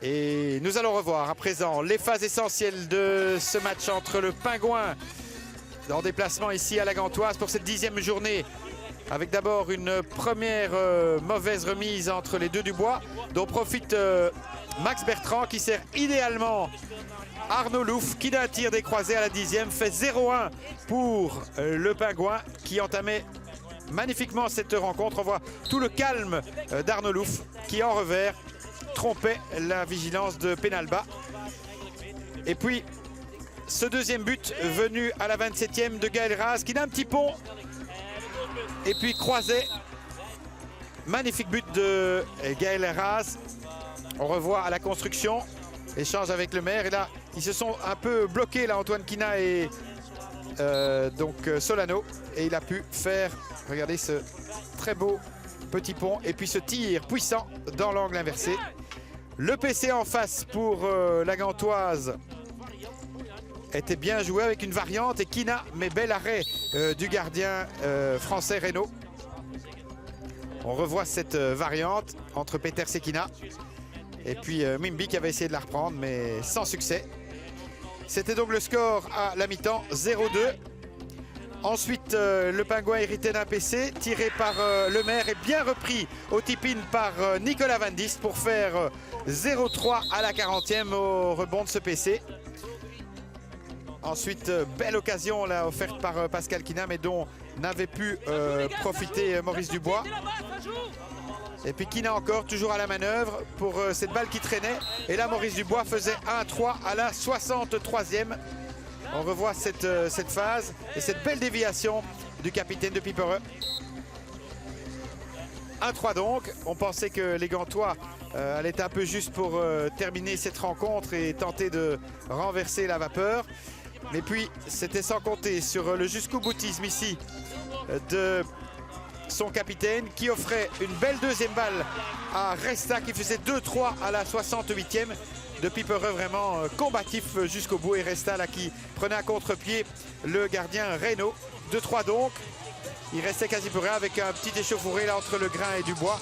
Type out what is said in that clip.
Et nous allons revoir à présent les phases essentielles de ce match entre le Pingouin en déplacement ici à la Gantoise pour cette 10e journée. Avec d'abord une première mauvaise remise entre les deux Dubois, dont profite Max Bertrand qui sert idéalement Arnaud Louf, qui d'un tir des croisés à la 10e fait 0-1 pour le Pingouin qui entamait magnifiquement cette rencontre. On voit tout le calme d'Arnaud Louf qui en revers trompait la vigilance de Penalba. Et puis ce deuxième but venu à la 27e de Gaël Raz qui d'un petit pont et puis croisé. Magnifique but de Gaël Raz. On revoit à la construction, échange avec le maire. Et là, ils se sont un peu bloqués, là, Antoine Quina et Solano. Et il a pu faire, regardez ce très beau petit pont. Et puis ce tir puissant dans l'angle inversé. Le PC en face pour la Gantoise était bien joué avec une variante. Et Quina, mais bel arrêt du gardien français Reynaud. On revoit cette variante entre Peters et Quina. Et puis Mimby qui avait essayé de la reprendre, mais sans succès. C'était donc le score à la mi-temps, 0-2. Ensuite, le Pingouin hérité d'un PC, tiré par le maire et bien repris au tip-in par Nicolas Van Dist pour faire 0-3 à la 40e au rebond de ce PC. Ensuite, belle occasion là, offerte par Pascal Quina, mais dont n'avait pu profiter Maurice Dubois. Et puis Quina encore, toujours à la manœuvre pour cette balle qui traînait. Et là, Maurice Dubois faisait 1-3 à la 63e. On revoit cette phase et cette belle déviation du capitaine de Pipereux. 1-3 donc. On pensait que les Gantois allaient un peu juste pour terminer cette rencontre et tenter de renverser la vapeur. Mais puis, c'était sans compter sur le jusqu'au boutisme ici de son capitaine qui offrait une belle deuxième balle à Resta qui faisait 2-3 à la 68e. De Pipereux vraiment combatif jusqu'au bout et Resta là qui prenait à contre-pied le gardien Reynaud. 2-3 donc. Il restait quasi pour rien avec un petit échauffouré là entre le grain et Dubois.